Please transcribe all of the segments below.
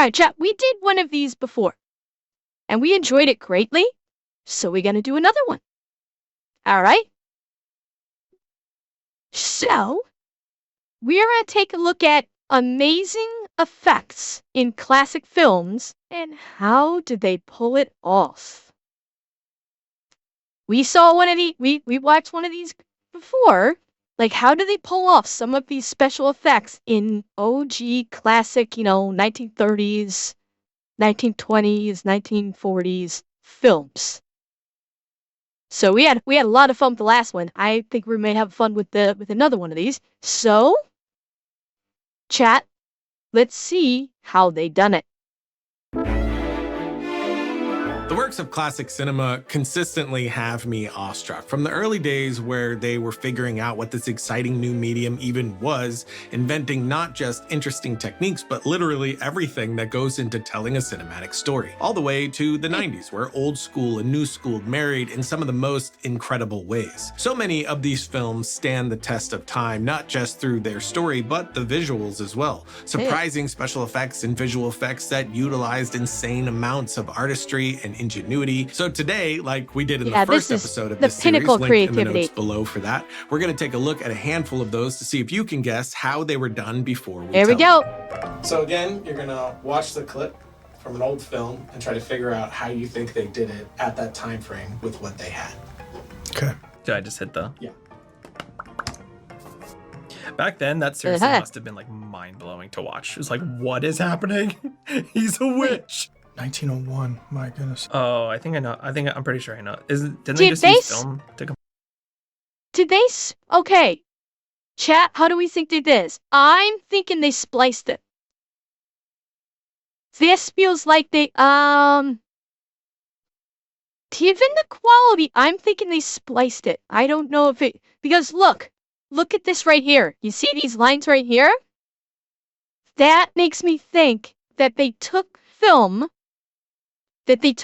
All right, chat, we did one of these before, and we enjoyed it greatly, so we're going to do another one. All right? So, we're going to take a look at amazing effects in classic films, and how did they pull it off? We saw one of these, we watched one of these before. Like, how do they pull off some of these special effects in OG classic, 1930s, 1920s, 1940s films? So we had a lot of fun with the last one. I think we may have fun with another one of these. So, chat, let's see how they done it. The works of classic cinema consistently have me awestruck. From the early days where they were figuring out what this exciting new medium even was, inventing not just interesting techniques, but literally everything that goes into telling a cinematic story. All the way to the 90s, where old school and new school married in some of the most incredible ways. So many of these films stand the test of time, not just through their story, but the visuals as well. Surprising special effects and visual effects that utilized insane amounts of artistry and ingenuity. So today, like we did in the first episode of this series, linked in the notes below for that, we're going to take a look at a handful of those to see if you can guess how they were done before we There we go. So again, you're going to watch the clip from an old film and try to figure out how you think they did it at that time frame with what they had. Okay. Did I just hit the? Yeah. Back then, that seriously must have been like mind-blowing to watch. It was like, what is happening? He's a witch. 1901. My goodness. Oh, I think I know. I'm pretty sure I know. Didn't they just use film to? Did they? Okay, chat. How do we think they did this? I'm thinking they spliced it. This feels like they given the quality, I'm thinking they spliced it. I don't know if it, because look at this right here. You see these lines right here? That makes me think that they took film. They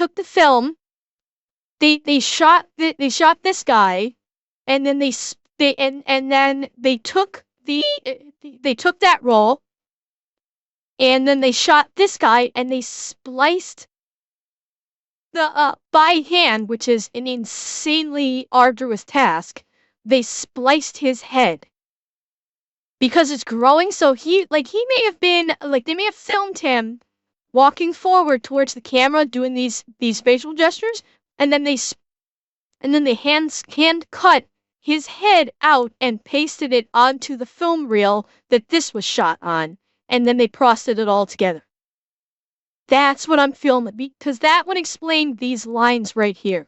shot this guy, and then they took that roll, and then they shot this guy, and they spliced the by hand, which is an insanely arduous task. They spliced his head because it's growing. So he may have been like, they may have filmed him walking forward towards the camera, doing these facial gestures, and then they hand cut his head out and pasted it onto the film reel that this was shot on, and then they processed it all together. That's what I'm feeling, because that would explain these lines right here.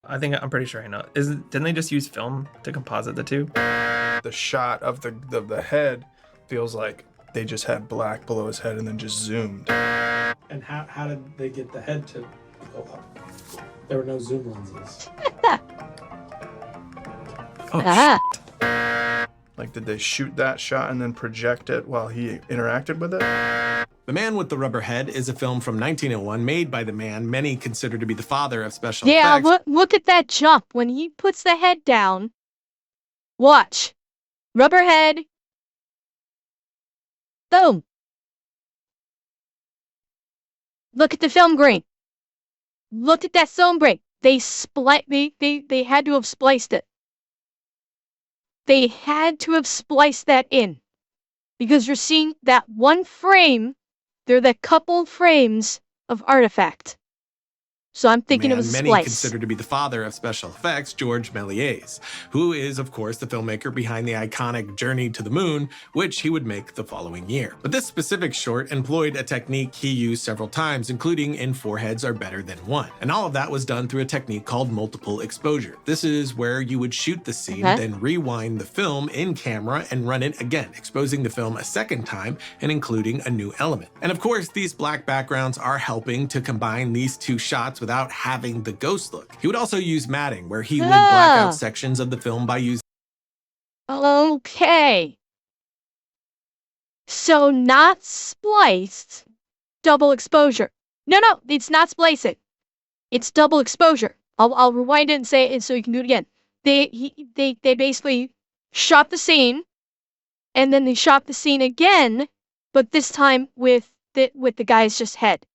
I'm pretty sure I know. Didn't they just use film to composite the two? The shot of the head feels like they just had black below his head and then just zoomed. And how did they get the head to go up? There were no zoom lenses. Oh, Like, did they shoot that shot and then project it while he interacted with it? The Man with the Rubber Head is a film from 1901 made by the man many consider to be the father of special effects. Yeah, look at that jump when he puts the head down. Watch. Rubber head. Boom. Look at the film grain. Look at that film grain. They had to have spliced it. They had to have spliced that in. Because you're seeing that one frame, they're the couple frames of artifact. So I'm thinking it was many spliced. consider to be the father of special effects, George Méliès, who is, of course, the filmmaker behind the iconic Journey to the Moon, which he would make the following year. But this specific short employed a technique he used several times, including in Four Heads Are Better Than One. And all of that was done through a technique called multiple exposure. This is where you would shoot the scene, then rewind the film in camera and run it again, exposing the film a second time and including a new element. And of course, these black backgrounds are helping to combine these two shots without having the ghost look. He would also use matting, where he would black out sections of the film by using... Okay. So not spliced, double exposure. No, it's not splicing. It's double exposure. I'll rewind it and say it so you can do it again. They basically shot the scene, and then they shot the scene again, but this time with the guy's just head.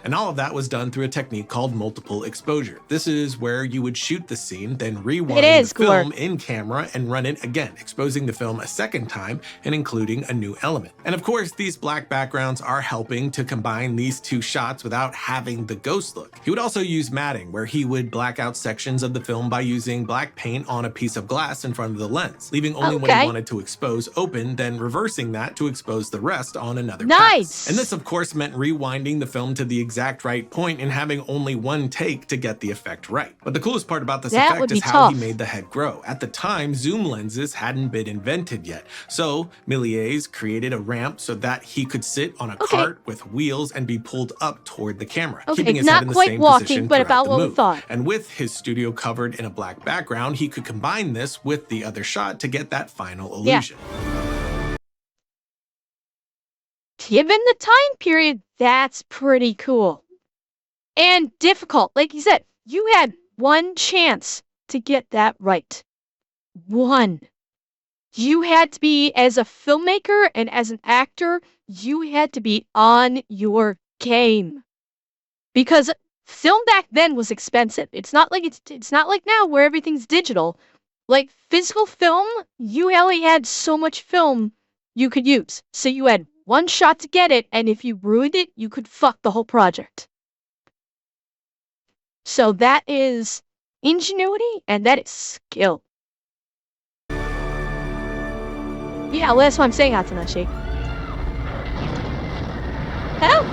And all of that was done through a technique called multiple exposure. This is where you would shoot the scene, then rewind the film in camera and run it again, exposing the film a second time and including a new element. And of course, these black backgrounds are helping to combine these two shots without having the ghost look. He would also use matting, where he would black out sections of the film by using black paint on a piece of glass in front of the lens, leaving only what he wanted to expose open, then reversing that to expose the rest on another pass. And this, of course, meant rewinding the film to the exact right point and having only one take to get the effect right. But the coolest part about this effect is how he made the head grow. At the time, zoom lenses hadn't been invented yet. So Méliès created a ramp so that he could sit on a cart with wheels and be pulled up toward the camera, keeping his head in the same position throughout the move. And with his studio covered in a black background, he could combine this with the other shot to get that final illusion. Given the time period, that's pretty cool. And difficult. Like you said, you had one chance to get that right. One. You had to be, as a filmmaker and as an actor, you had to be on your game. Because film back then was expensive. It's not like now where everything's digital. Like physical film, you only had so much film you could use. So you had one shot to get it, and if you ruined it, you could fuck the whole project. So that is ingenuity, and that is skill. Yeah, well, that's what I'm saying, Hatsunashi. Help!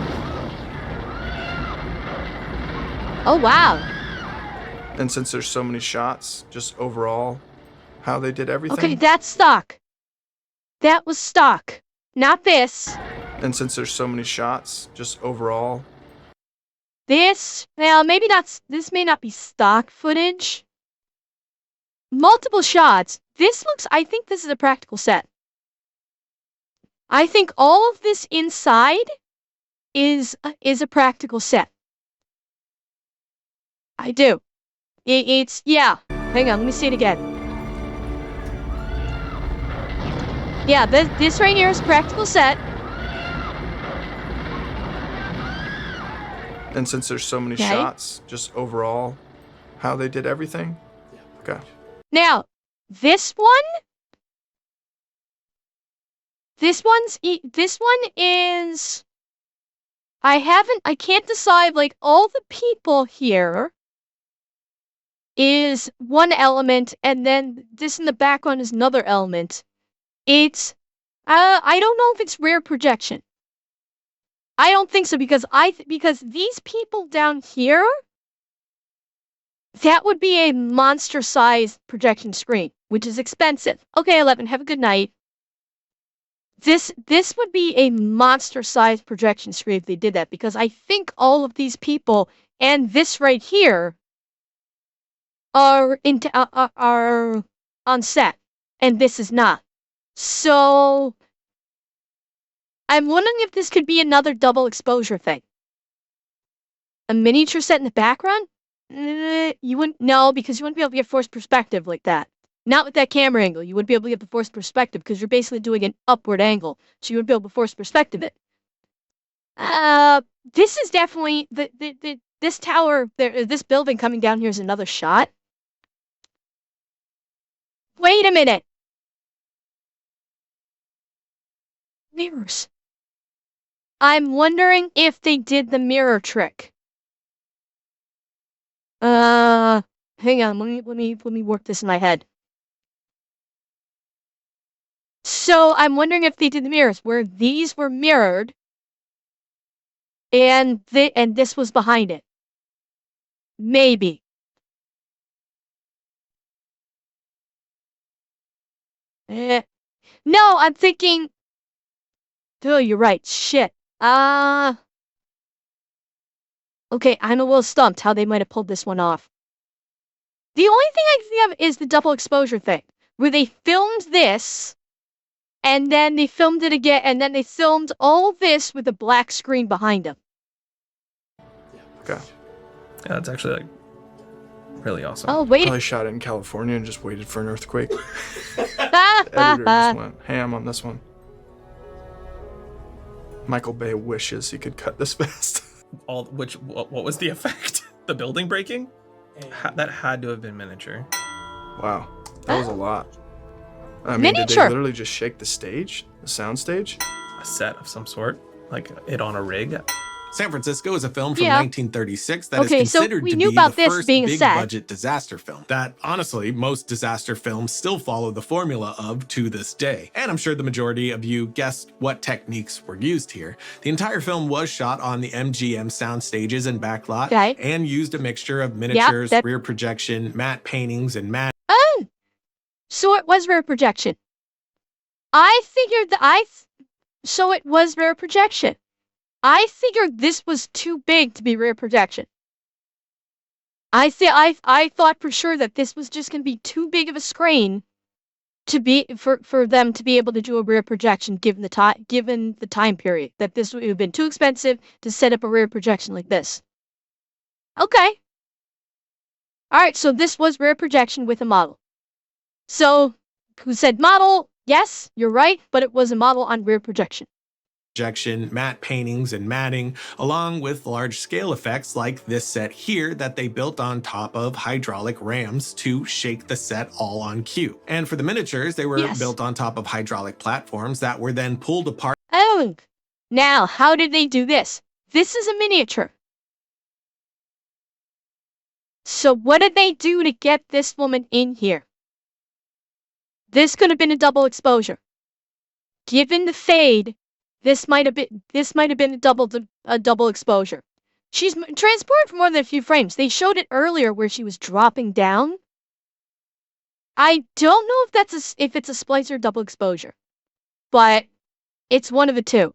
Oh, wow. And since there's so many shots, just overall, how they did everything. Okay, that's stock. That was stock. Not this. And since there's so many shots, just overall. This, well, maybe not, this may not be stock footage. Multiple shots. This looks, I think this is a practical set. I think all of this inside is a practical set. I do. It's, yeah. Hang on, let me see it again. Yeah, this right here is a practical set. And since there's so many shots, just overall, how they did everything? Okay. Now, this one is, I can't decide, like, all the people here is one element, and then this in the background is another element. It's, I don't know if it's rear projection. I don't think so, because because these people down here, that would be a monster-sized projection screen, which is expensive. Okay, 11, have a good night. This would be a monster-sized projection screen if they did that, because I think all of these people and this right here are on set, and this is not. So I'm wondering if this could be another double exposure thing. A miniature set in the background? You wouldn't know, because you wouldn't be able to get forced perspective like that. Not with that camera angle. You wouldn't be able to get the forced perspective because you're basically doing an upward angle. So you wouldn't be able to force perspective it. This is definitely this tower, this building coming down here is another shot. Wait a minute. Mirrors. I'm wondering if they did the mirror trick. Hang on, let me work this in my head. So I'm wondering if they did the mirrors, where these were mirrored, and this was behind it. Maybe. No, I'm thinking. Dude, you're right. Shit. Okay, I'm a little stumped how they might have pulled this one off. The only thing I can think of is the double exposure thing, where they filmed this, and then they filmed it again, and then they filmed all this with a black screen behind them. Okay. Yeah, that's actually like really awesome. Oh, wait. Probably shot it in California and just waited for an earthquake. The editor just went ham on this one. Michael Bay wishes he could cut this fast. What was the effect? The building breaking? That had to have been miniature. Wow, that was a lot. I mean, did Miniature. they literally just shake the stage, the sound stage? A set of some sort, like it on a rig. San Francisco is a film from Yeah. 1936 that is Okay, so considered we to knew be about the this first being a big set. budget disaster film. That, honestly, most disaster films still follow the formula of to this day. And I'm sure the majority of you guessed what techniques were used here. The entire film was shot on the MGM sound stages and backlot, Okay. and used a mixture of miniatures, that- rear projection, matte paintings, and matte Oh, so it was rear projection. I figured so it was rear projection. I figured this was too big to be rear projection. I thought for sure that this was just gonna be too big of a screen to be for them to be able to do a rear projection given the time period. That this would have been too expensive to set up a rear projection like this. Okay. Alright, so this was rear projection with a model. So, who said model? Yes, you're right, but it was a model on rear projection. matte paintings, and matting, along with large-scale effects like this set here that they built on top of hydraulic rams to shake the set all on cue. And for the miniatures, they were Yes. built on top of hydraulic platforms that were then pulled apart Oh, now, how did they do this? This is a miniature. So what did they do to get this woman in here? This could have been a double exposure. Given the fade, this might have been a double exposure. She's transported for more than a few frames. They showed it earlier where she was dropping down. I don't know if it's a splice or double exposure, but it's one of the two.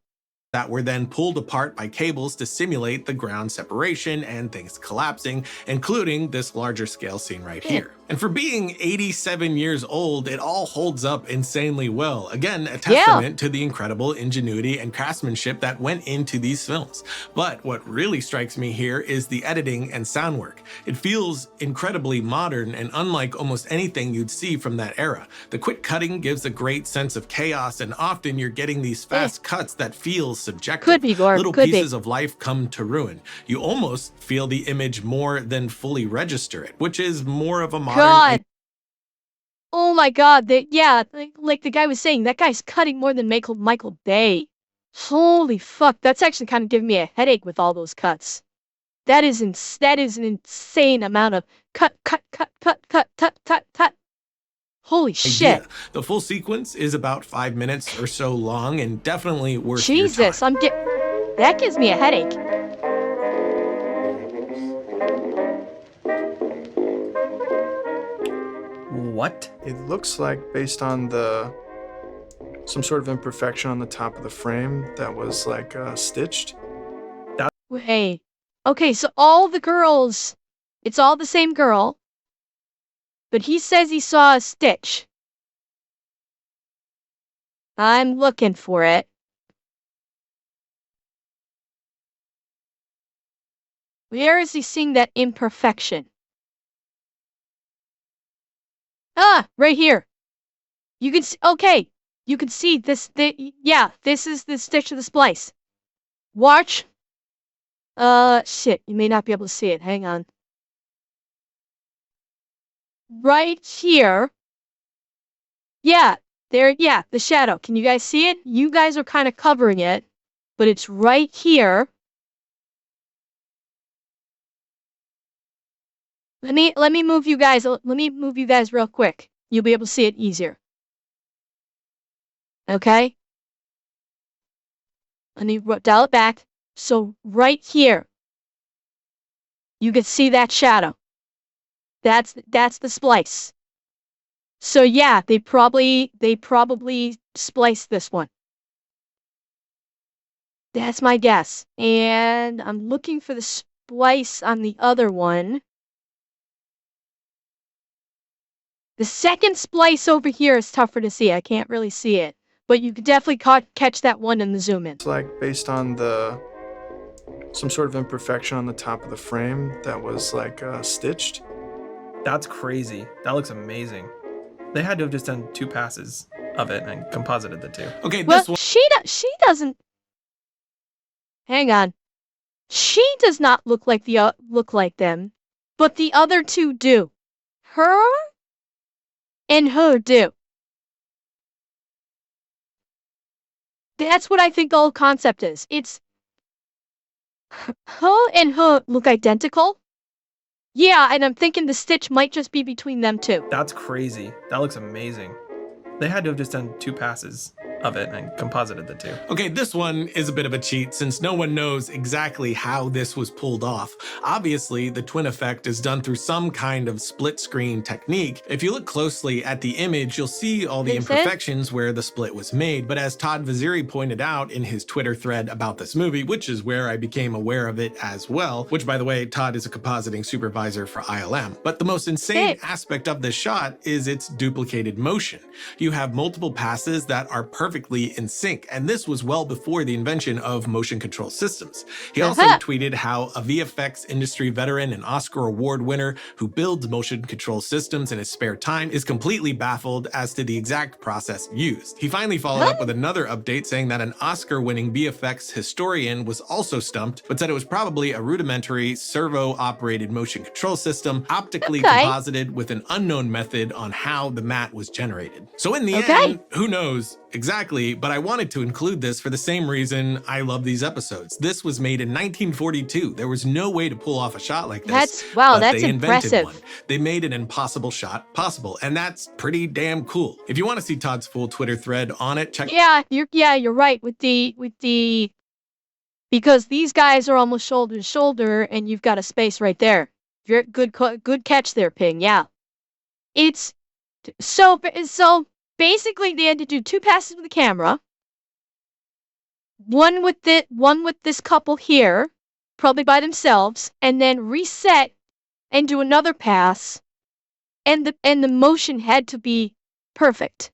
that were then pulled apart by cables to simulate the ground separation and things collapsing, including this larger scale scene right here. And for being 87 years old, it all holds up insanely well. Again, a testament to the incredible ingenuity and craftsmanship that went into these films. But what really strikes me here is the editing and sound work. It feels incredibly modern and unlike almost anything you'd see from that era. The quick cutting gives a great sense of chaos, and often you're getting these fast cuts that feel subjective. Could be, Gord. Little Could pieces be. of life come to ruin. You almost feel the image more than fully register it, which is more of a modern God. Oh my God. Like the guy was saying, that guy's cutting more than Michael Bay. Holy fuck. That's actually kind of giving me a headache with all those cuts. That is an insane amount of cut. Holy shit. idea. The full sequence is about 5 minutes or so long and definitely worth your Jesus, time. that gives me a headache. What? It looks like, based on some sort of imperfection on the top of the frame that was like stitched. Hey. Okay, so all the girls, it's all the same girl, but he says he saw a stitch. I'm looking for it. Where is he seeing that imperfection? Ah, right here. You can see, okay, you can see this, this is the stitch of the splice. Watch. Shit, you may not be able to see it. Hang on. Right here. Yeah, there, the shadow. Can you guys see it? You guys are kind of covering it, but it's right here. Let me move you guys. Let me move you guys real quick. You'll be able to see it easier. Okay? Let me dial it back. So right here, you can see that shadow. That's the splice. So yeah, they probably spliced this one. That's my guess. And I'm looking for the splice on the other one. The second splice over here is tougher to see. I can't really see it. But you could definitely catch that one in the zoom in. It's like, based on some sort of imperfection on the top of the frame that was like stitched. That's crazy. That looks amazing. They had to have just done 2 passes of it and composited the 2. Okay, Well, this one she doesn't. hang on. She does not look like them, but the other two do. Her and her do. That's what I think the whole concept is. It's her and her look identical. Yeah, and I'm thinking the stitch might just be between them two. That's crazy. That looks amazing. They had to have just done 2 passes of it and composited the 2. Okay, this one is a bit of a cheat since no one knows exactly how this was pulled off. Obviously, the twin effect is done through some kind of split screen technique. If you look closely at the image, you'll see all the imperfections where the split was made, but as Todd Vaziri pointed out in his Twitter thread about this movie, which is where I became aware of it as well, which by the way, Todd is a compositing supervisor for ILM. But the most insane aspect of this shot is its duplicated motion. You have multiple passes that are perfectly in sync, and this was well before the invention of motion control systems. He also tweeted how a VFX industry veteran and Oscar Award winner who builds motion control systems in his spare time is completely baffled as to the exact process used. He finally followed up with another update saying that an Oscar-winning VFX historian was also stumped, but said it was probably a rudimentary servo-operated motion control system optically composited with an unknown method on how the matte was generated. So in the end, who knows exactly, but I wanted to include this for the same reason I love these episodes. This was made in 1942. There was no way to pull off a shot like this. That's they impressive. Invented one. They made an impossible shot possible, and that's pretty damn cool. If you want to see Todd's full Twitter thread on it, check. You're right with the because these guys are almost shoulder to shoulder, and you've got a space right there. Good catch there, Ping. Yeah, it's so basically they had to do 2 passes with the camera. One with this couple here, probably by themselves, and then reset and do another pass, and the motion had to be perfect.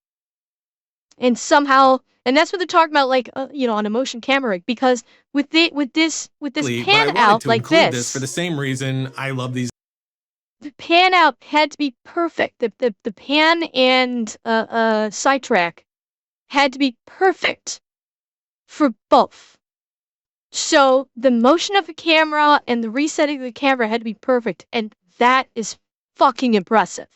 And somehow, and that's what they're talking about, like on a motion camera rig, because with this pan out like this for the same reason I love these. The pan out had to be perfect. The pan and sidetrack had to be perfect for both. So the motion of the camera and the resetting of the camera had to be perfect, and that is fucking impressive.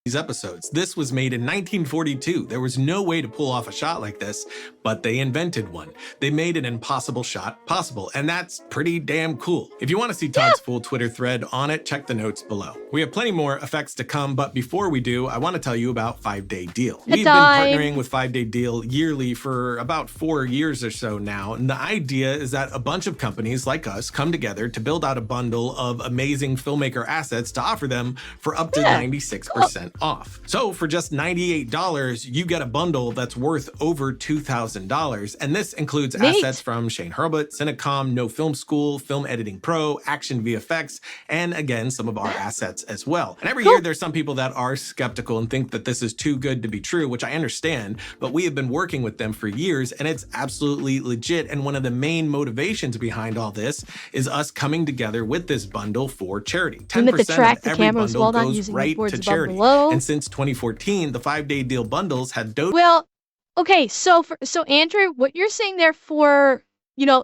These episodes. This was made in 1942. There was no way to pull off a shot like this, but they invented one. They made an impossible shot possible, and that's pretty damn cool. If you want to see Todd's full Twitter thread on it, check the notes below. We have plenty more effects to come, but before we do, I want to tell you about 5 Day Deal. We've been partnering with 5 Day Deal yearly for about 4 years or so now, and the idea is that a bunch of companies like us come together to build out a bundle of amazing filmmaker assets to offer them for up to 96% off. So for just $98, you get a bundle that's worth over $2,000. And this includes assets from Shane Hurlbut, Cinecom, No Film School, Film Editing Pro, Action VFX, and again, some of our assets as well. And every year there's some people that are skeptical and think that this is too good to be true, which I understand, but we have been working with them for years and it's absolutely legit. And one of the main motivations behind all this is us coming together with this bundle for charity. 10% of every bundle goes right to charity. And since 2014, the 5 Day Deal bundles had okay, so Andrew, what you're saying there for,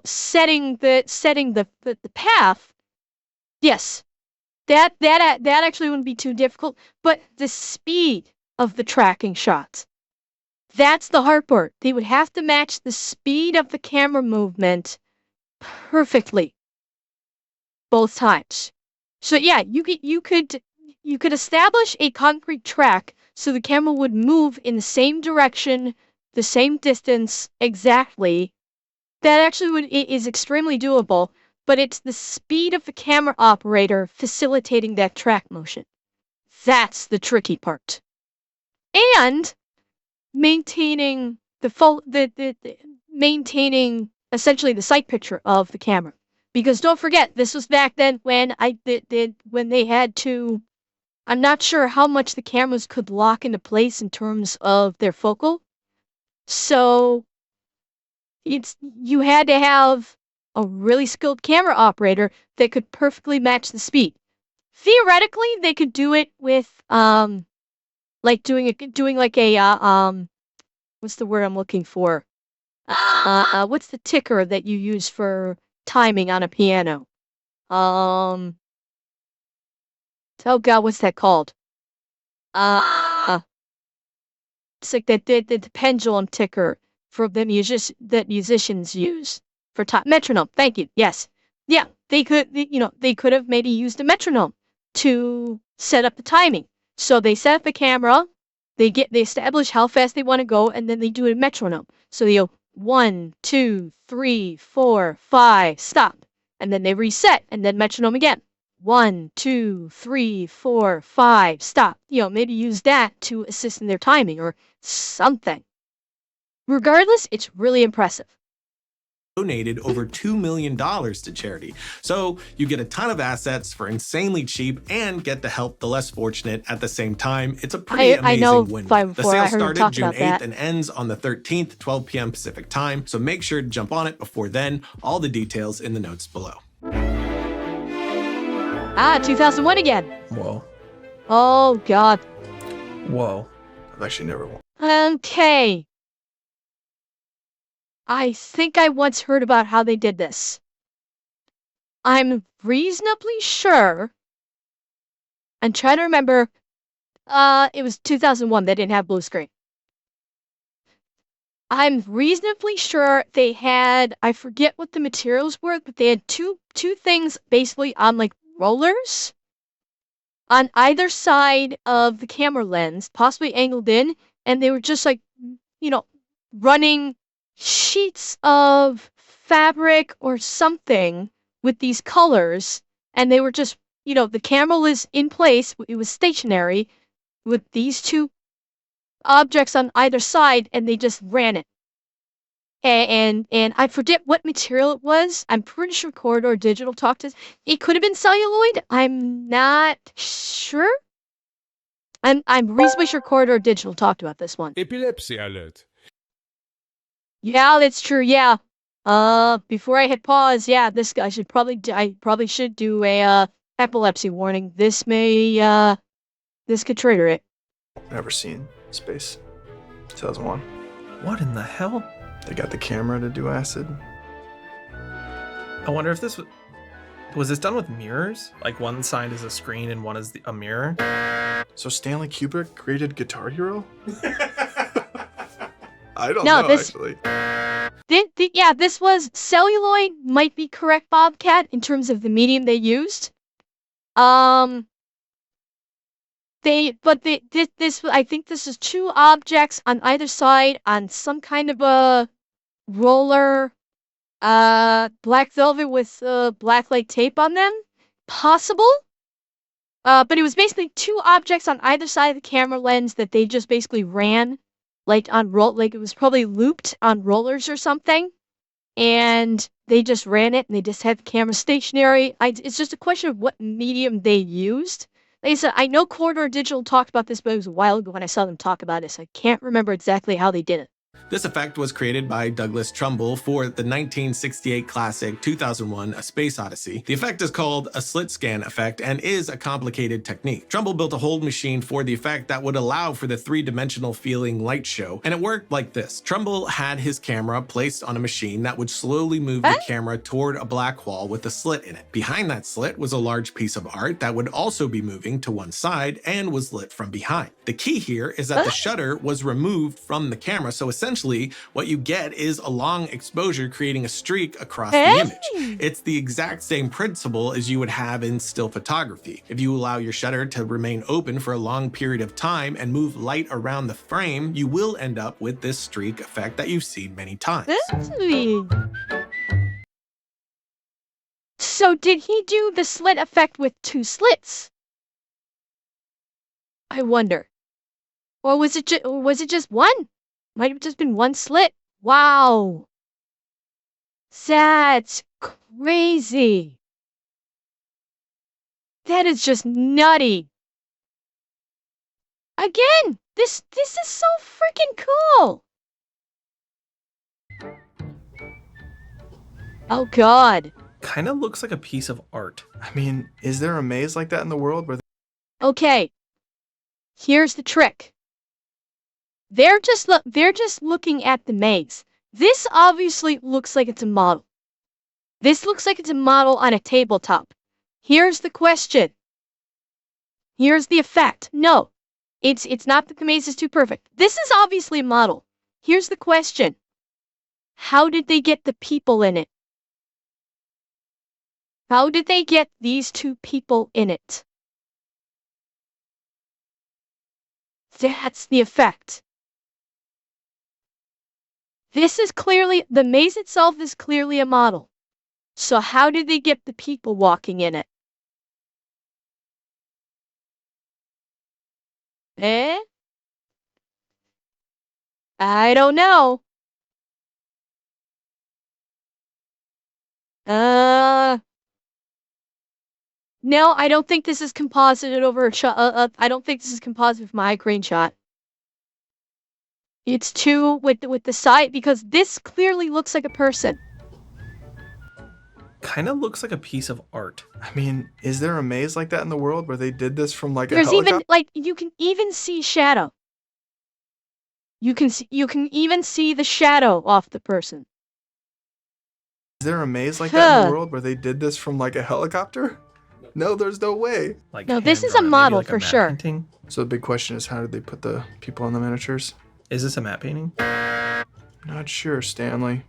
setting the path, yes, that actually wouldn't be too difficult, but the speed of the tracking shots, that's the hard part. They would have to match the speed of the camera movement perfectly both times. So yeah, you could establish a concrete track so the camera would move in the same direction, the same distance exactly. That actually is extremely doable, but it's the speed of the camera operator facilitating that track motion. That's the tricky part. And maintaining maintaining essentially the sight picture of the camera. Because don't forget, this was back then when when they had to, I'm not sure how much the cameras could lock into place in terms of their focal. So you had to have a really skilled camera operator that could perfectly match the speed. Theoretically, they could do it with like doing like a what's the word I'm looking for? What's the ticker that you use for timing on a piano? Oh God, what's that called? It's like the pendulum ticker for the musicians use for time. Metronome. Thank you. Yes. Yeah. They could have maybe used a metronome to set up the timing. So they set up a camera, they establish how fast they want to go, and then they do a metronome. So they go 1, 2, 3, 4, 5, stop. And then they reset, and then metronome again. 1, 2, 3, 4, 5, stop. Maybe use that to assist in their timing or something. Regardless, it's really impressive. Donated over $2 million to charity. So you get a ton of assets for insanely cheap and get to help the less fortunate at the same time. It's a pretty amazing win. The sale started June 8th and ends on the 13th, 12 p.m. Pacific time. So make sure to jump on it before then. All the details in the notes below. 2001 again. Whoa. Oh, God. Whoa. I've actually never won. Okay. I think I once heard about how they did this. I'm reasonably sure. I'm trying to remember. It was 2001. They didn't have blue screen. I'm reasonably sure they had, I forget what the materials were, but they had two things basically on like rollers on either side of the camera lens, possibly angled in, and they were just like, running sheets of fabric or something with these colors, and they were just, the camera was in place, it was stationary with these two objects on either side, and they just ran it. And I forget what material it was. I'm pretty sure Corridor Digital talked to. It could have been celluloid. I'm not sure. I'm reasonably sure Corridor Digital talked about this one. Epilepsy alert. Yeah, that's true. Yeah. Before I hit pause, yeah, I probably should do a epilepsy warning. This could trigger it. Never seen Space. 2001. What in the hell? They got the camera to do acid. I wonder if this was this done with mirrors? Like one side is a screen and one is a mirror? So Stanley Kubrick created Guitar Hero? I don't know, actually. This was celluloid, might be correct, Bobcat, in terms of the medium they used. I think this is two objects on either side on some kind of a roller, black velvet with black light tape on them. Possible. But it was basically two objects on either side of the camera lens that they just basically ran, like it was probably looped on rollers or something, and they just ran it and they just had the camera stationary. It's just a question of what medium they used. Like I said, I know Corridor Digital talked about this, but it was a while ago when I saw them talk about it, so I can't remember exactly how they did it. This effect was created by Douglas Trumbull for the 1968 classic 2001 A Space Odyssey. The effect is called a slit-scan effect and is a complicated technique. Trumbull built a hold machine for the effect that would allow for the three-dimensional feeling light show, and it worked like this. Trumbull had his camera placed on a machine that would slowly move the camera toward a black wall with a slit in it. Behind that slit was a large piece of art that would also be moving to one side and was lit from behind. The key here is that the shutter was removed from the camera, so essentially what you get is a long exposure creating a streak across the image. It's the exact same principle as you would have in still photography. If you allow your shutter to remain open for a long period of time and move light around the frame, you will end up with this streak effect that you've seen many times. So did he do the slit effect with two slits? I wonder. Or was it just one? Might have just been one slit. Wow. That's crazy. That is just nutty. Again, this is so freaking cool. Oh God. Kind of looks like a piece of art. I mean, is there a maze like that in the world where? Okay. Here's the trick. They're just looking at the maze. This obviously looks like it's a model. This looks like it's a model on a tabletop. Here's the question. Here's the effect. No, it's not that the maze is too perfect. This is obviously a model. Here's the question. How did they get the people in it? How did they get these two people in it? That's the effect. This is clearly, the maze itself is clearly a model. So how did they get the people walking in it? Eh? I don't know. No, I don't think this is composited over a shot. I don't think this is composited with my green shot. It's too with the side because this clearly looks like a person. Kind of looks like a piece of art. I mean, is there a maze like that in the world where they did this from like a There's helicopter? even like you can even see shadow. You can even see the shadow off the person. Is there a maze like that in the Huh. world where they did this from like a helicopter? No, there's no way. Like No, this is a hand-drawn, maybe model like a for matte sure. painting? So the big question is, how did they put the people on the miniatures? Is this a matte painting? Not sure, Stanley.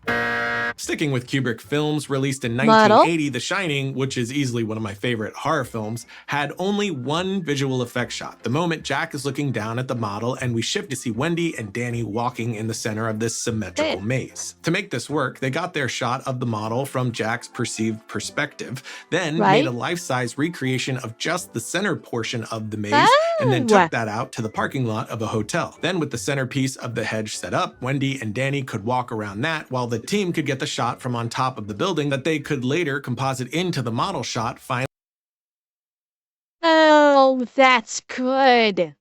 Sticking with Kubrick films, released in Model? 1980, The Shining, which is easily one of my favorite horror films, had only one visual effect shot. The moment Jack is looking down at the model and we shift to see Wendy and Danny walking in the center of this symmetrical maze. To make this work, they got their shot of the model from Jack's perceived perspective, then Right. made a life-size recreation of just the center portion of the maze, and then took that out to the parking lot of a hotel. Then with the centerpiece of the hedge set up, Wendy and Danny could walk around that while the team could get the shot from on top of the building that they could later composite into the model shot, finally. Oh, that's good.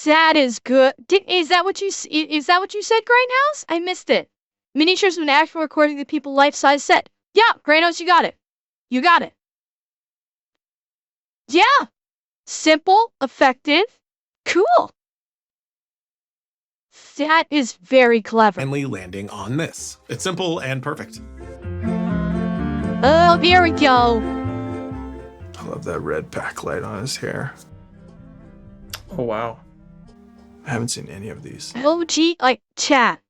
That is good. Is that what you said, Grindhouse? I missed it. Miniatures of an actual recording of the people life-size set. Yeah, Grindhouse, you got it. You got it. Yeah. Simple, effective, cool. That is very clever. Finally landing on this. It's simple and perfect. Oh, here we go. I love that red backlight on his hair. Oh, wow. I haven't seen any of these. OG, like, chat.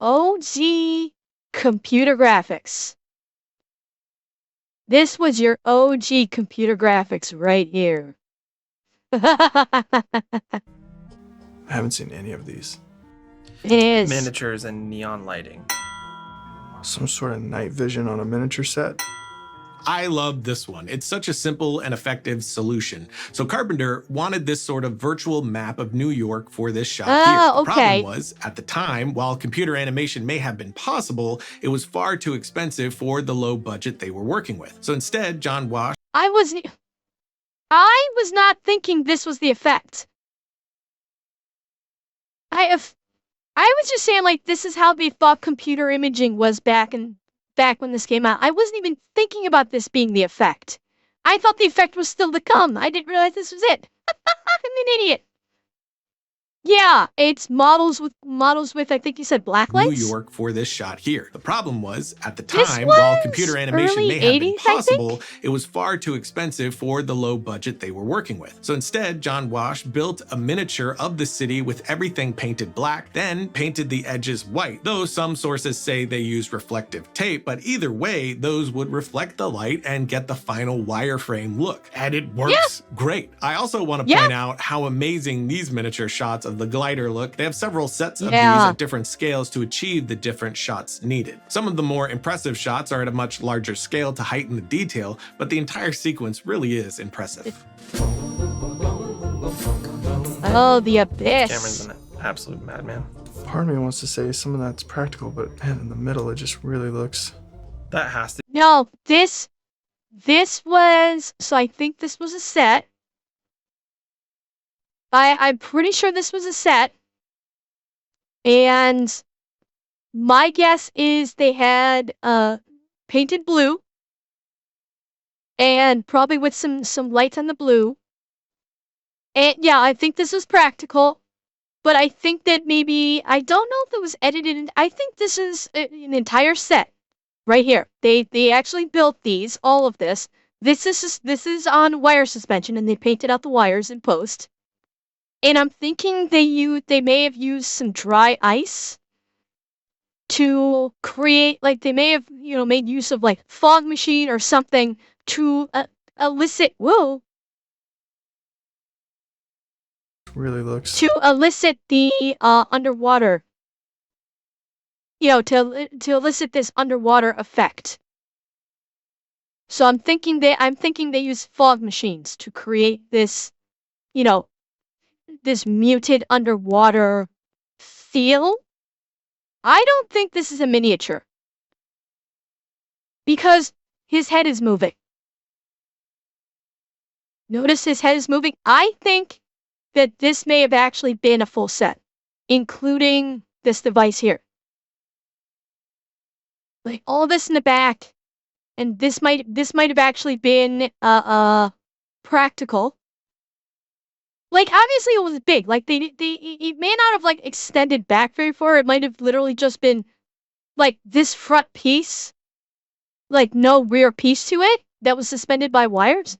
OG computer graphics. This was your OG computer graphics right here. I haven't seen any of these. It is. Miniatures and neon lighting. Some sort of night vision on a miniature set. I love this one. It's such a simple and effective solution. So Carpenter wanted this sort of virtual map of New York for this shot here. The okay. problem was, at the time, while computer animation may have been possible, it was far too expensive for the low budget they were working with. So instead, John Wash I was not thinking this was the effect. I was just saying, like, this is how they thought computer imaging was back when this came out. I wasn't even thinking about this being the effect. I thought the effect was still to come. I didn't realize this was it. I'm an idiot. Yeah, it's models with, I think you said black New lights? York for this shot here. The problem was, at the This time, while was computer animation early may have been 80s, I think? possible, it was far too expensive for the low budget they were working with. So instead, John Wash built a miniature of the city with everything painted black, then painted the edges white, though some sources say they used reflective tape, but either way, those would reflect the light and get the final wireframe look. And it works great. I also want to point out how amazing these miniature shots of the glider look. They have several sets of these at different scales to achieve the different shots needed. Some of the more impressive shots are at a much larger scale to heighten the detail, but the entire sequence really is impressive. Oh, the abyss. Cameron's an absolute madman. Part of me wants to say some of that's practical, but man, in the middle, it just really looks. That has to. No, this was, so I think this was a set. I'm pretty sure this was a set. And my guess is they had painted blue. And probably with some lights on the blue. And yeah, I think this was practical. but I think that maybe, I don't know if it was edited in, I think this is an entire set right here. They actually built these, all of this. This is on wire suspension, and they painted out the wires in post. And I'm thinking they may have used some dry ice to create, like they may have, made use of like fog machine or something to elicit, whoa, Really looks. to elicit the underwater, to elicit this underwater effect. So I'm thinking they use fog machines to create this, this muted underwater feel. I don't think this is a miniature because his head is moving. Notice his head is moving. I think that this may have actually been a full set, including this device here. Like all this in the back, and this might have actually been practical. Like obviously it was big. Like it may not have like extended back very far. It might have literally just been like this front piece, like no rear piece to it that was suspended by wires.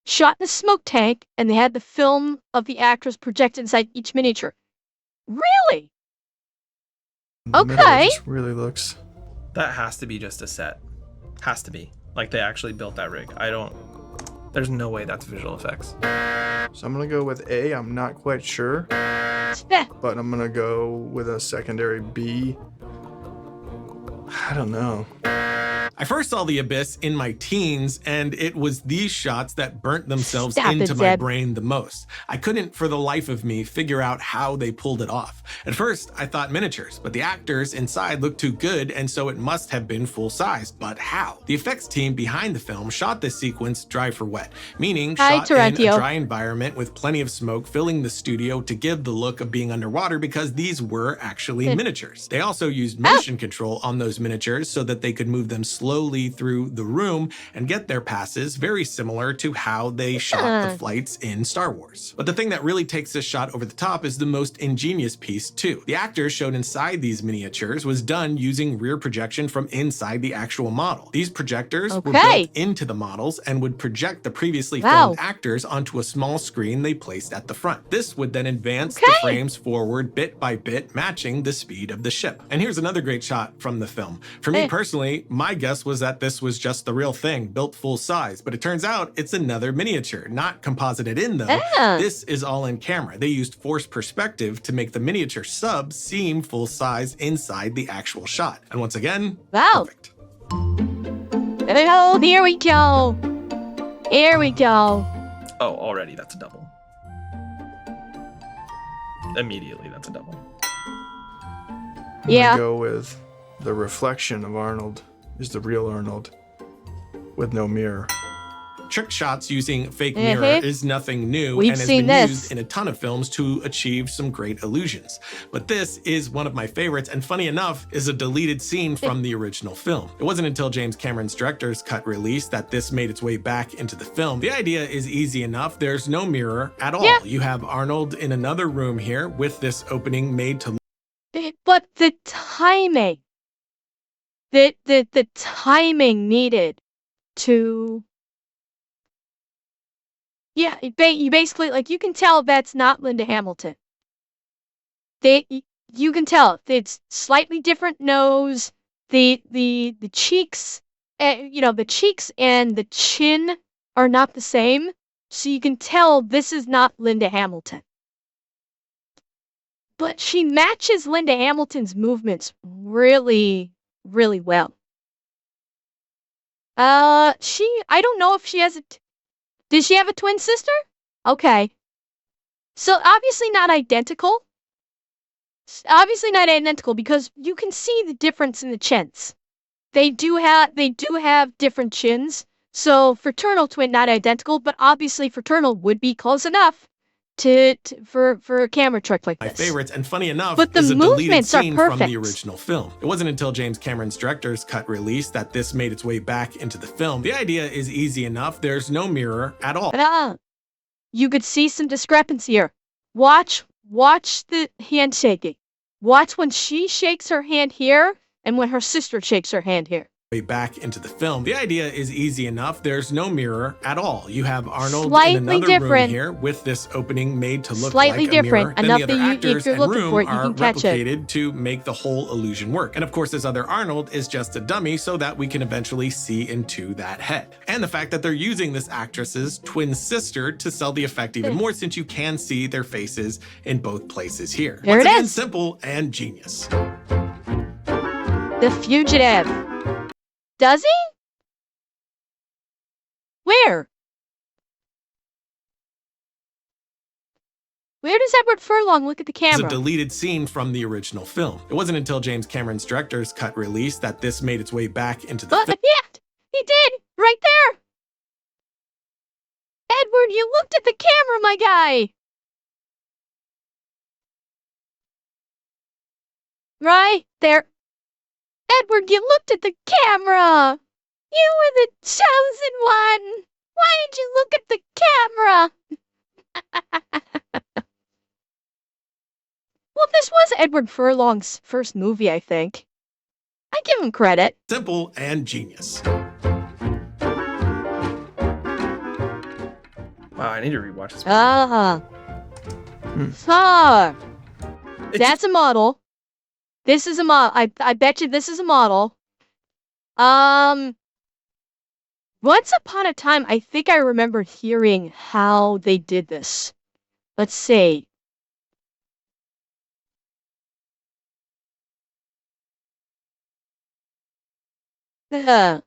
Shot in a smoke tank, and they had the film of the actors projected inside each miniature. Really? Okay. Just really looks. That has to be just a set. Has to be. Like they actually built that rig. There's no way that's visual effects. So I'm gonna go with A. I'm not quite sure, but I'm gonna go with a secondary B. I don't know. I first saw The Abyss in my teens, and it was these shots that burnt themselves Stop into it, my Zeb. brain the most. I couldn't, for the life of me, figure out how they pulled it off. At first, I thought miniatures, but the actors inside looked too good, and so it must have been full size. But how? The effects team behind the film shot this sequence dry for wet, meaning shot in a dry environment with plenty of smoke filling the studio to give the look of being underwater because these were actually miniatures. They also used motion control on those miniatures so that they could move them slowly through the room and get their passes, very similar to how they shot the flights in Star Wars. But the thing that really takes this shot over the top is the most ingenious piece too. The actors shown inside these miniatures was done using rear projection from inside the actual model. These projectors were built into the models and would project the previously filmed actors onto a small screen they placed at the front. This would then advance the frames forward bit by bit, matching the speed of the ship. And here's another great shot from the film. For me personally, my guess was that this was just the real thing, built full size, but it turns out it's another miniature, not composited in though. This is all in camera. They used forced perspective to make the miniature subs seem full size inside the actual shot. And once again, perfect. Oh, here we go. Here we go. Oh, already that's a double. Immediately that's a double. I'm gonna go with the reflection of Arnold is the real Arnold with no mirror. Trick shots using fake mirror is nothing new We've and has seen been this used in a ton of films to achieve some great illusions. But this is one of my favorites, and funny enough, is a deleted scene from the original film. It wasn't until James Cameron's director's cut release that this made its way back into the film. The idea is easy enough. There's no mirror at all. You have Arnold in another room here with this opening made to... But the timing, the timing needed to... Yeah, you basically, like, you can tell that's not Linda Hamilton. You can tell it's slightly different nose. The cheeks, the cheeks and the chin are not the same, so you can tell this is not Linda Hamilton. But she matches Linda Hamilton's movements really, really well. I don't know if she has did she have a twin sister? Okay. So obviously not identical. Obviously not identical because you can see the difference in the chins. They do have different chins. So fraternal twin not identical, but obviously fraternal would be close enough for a camera trick like this. My favorites, and funny enough, but the is a deleted movements are scene perfect from the original film. It wasn't until James Cameron's director's cut release that this made its way back into the film. The idea is easy enough. There's no mirror at all. you could see some discrepancy here. Watch the handshaking. Watch when she shakes her hand here and when her sister shakes her hand here. Back into the film. The idea is easy enough. There's no mirror at all. You have Arnold Slightly in another different. room here with this opening made to look Slightly like different. a mirror. Enough Then the that other you, if actors you're and looking room for it, you are can catch it. replicated to make the whole illusion work. And of course, this other Arnold is just a dummy so that we can eventually see into that head. And the fact that they're using this actress's twin sister to sell the effect even more, since you can see their faces in both places here. There Once it again, is. simple and genius. The Fugitive. Does he? Where? Where does Edward Furlong look at the It's a camera? deleted scene from the original film. It wasn't until James Cameron's director's cut release that this made its way back into the film. Yeah, he did! Right there! Edward, you looked at the camera, my guy! Right there. Edward, you looked at the camera! You were the chosen one! Why did you look at the camera? Well, this was Edward Furlong's first movie, I think. I give him credit. Simple and genius. Wow, I need to rewatch this. That's a model. This is a model. I bet you this is a model. Once upon a time, I think I remember hearing how they did this. Let's see. Oh,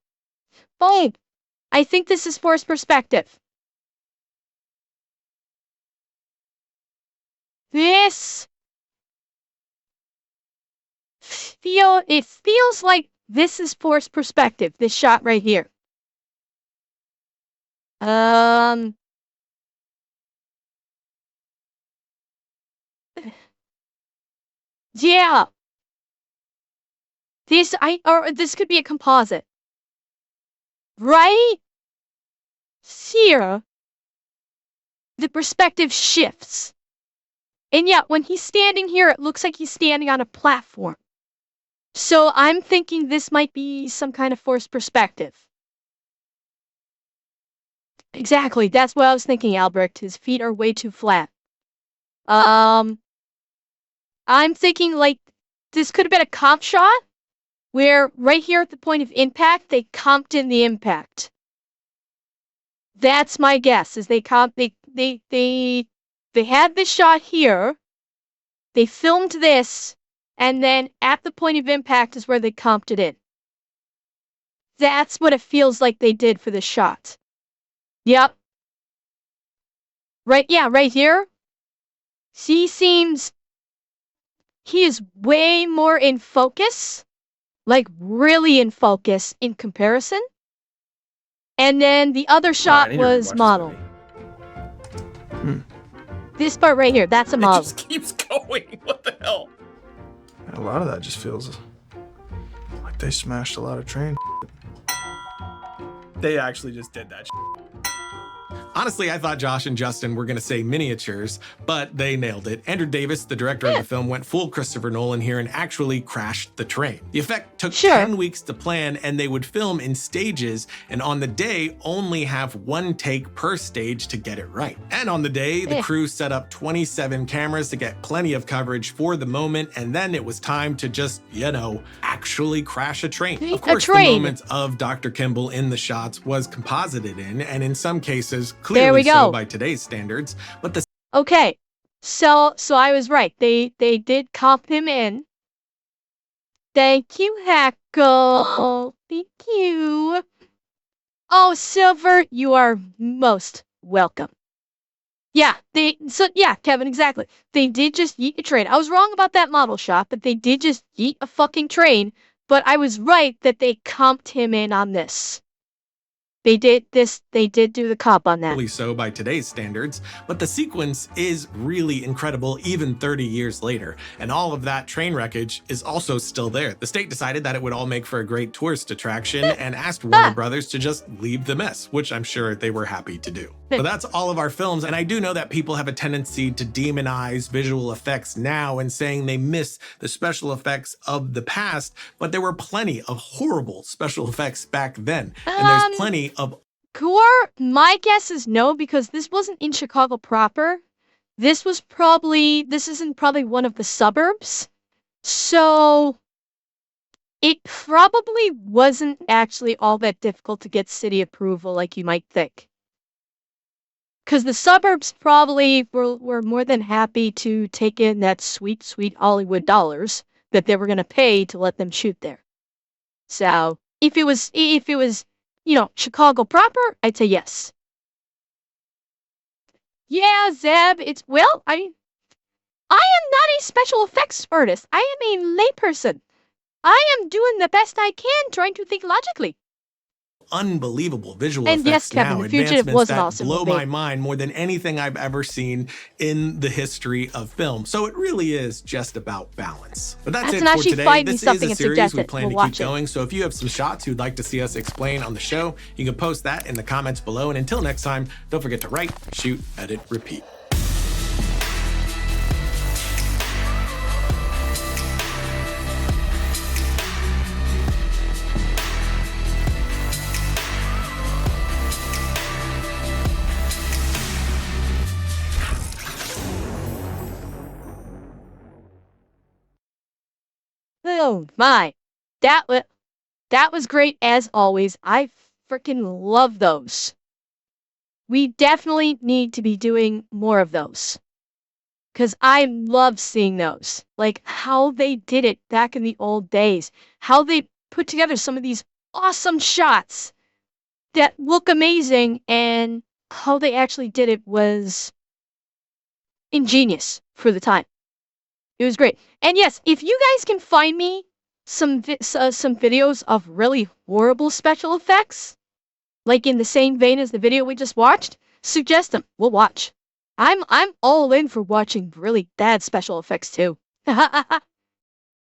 I think this is forced perspective. It feels like this is forced perspective, this shot right here. Yeah. This could be a composite. Right here, the perspective shifts. And yet, when he's standing here, it looks like he's standing on a platform. So I'm thinking this might be some kind of forced perspective. Exactly, that's what I was thinking, Albrecht. His feet are way too flat. I'm thinking like this could have been a comp shot where right here at the point of impact, they comped in the impact. That's my guess, is they had this shot here, they filmed this, and then at the point of impact is where they comped it in. That's what it feels like they did for the shot. Yep. Right, yeah, right here. He is way more in focus, like really in focus in comparison. And then the other shot was model. This part right here, that's a model. It just keeps going. What the hell? A lot of that just feels like they smashed a lot of trains. They actually just did that. Honestly, I thought Josh and Justin were going to say miniatures, but they nailed it. Andrew Davis, the director of the film, went full Christopher Nolan here and actually crashed the train. The effect took 10 weeks to plan, and they would film in stages, and on the day, only have one take per stage to get it right. And on the day, the crew set up 27 cameras to get plenty of coverage for the moment, and then it was time to just, actually crash a train. Of course, the moments of Dr. Kimball in the shots was composited in, and in some cases, clearly so by today's standards, but the okay, so I was right. They did comp him in. Thank you, Hackle. Thank you. Oh, Silver, you are most welcome. Yeah, Kevin, exactly. They did just yeet a train. I was wrong about that model shot, but they did just yeet a fucking train. But I was right that they comped him in on this. They did do the cop on that. So by today's standards, but the sequence is really incredible even 30 years later. And all of that train wreckage is also still there. The state decided that it would all make for a great tourist attraction and asked Warner Brothers to just leave the mess, which I'm sure they were happy to do. But that's all of our films, and I do know that people have a tendency to demonize visual effects now and saying they miss the special effects of the past, but there were plenty of horrible special effects back then. And there's plenty of my guess is no, because this wasn't in Chicago proper. This isn't probably one of the suburbs. So it probably wasn't actually all that difficult to get city approval like you might think. Because the suburbs probably were more than happy to take in that sweet, sweet Hollywood dollars that they were going to pay to let them shoot there. So if it was, Chicago proper, I'd say yes. Yeah, Zeb, I am not a special effects artist. I am a layperson. I am doing the best I can trying to think logically. Unbelievable visual and effects yes, Kevin, now, the Fugitive advancements was an that awesome blow movie. my mind more than anything I've ever seen in the history of film. So it really is just about balance. But that's it for today. This is a series we plan to keep going. So if you have some shots you'd like to see us explain on the show, you can post that in the comments below. And until next time, don't forget to write, shoot, edit, repeat. Oh my, that was great as always. I freaking love those. We definitely need to be doing more of those. Because I love seeing those. Like how they did it back in the old days. How they put together some of these awesome shots that look amazing, and how they actually did it was ingenious for the time. It was great. And yes, if you guys can find me some videos of really horrible special effects, like in the same vein as the video we just watched, suggest them. We'll watch. I'm all in for watching really bad special effects too.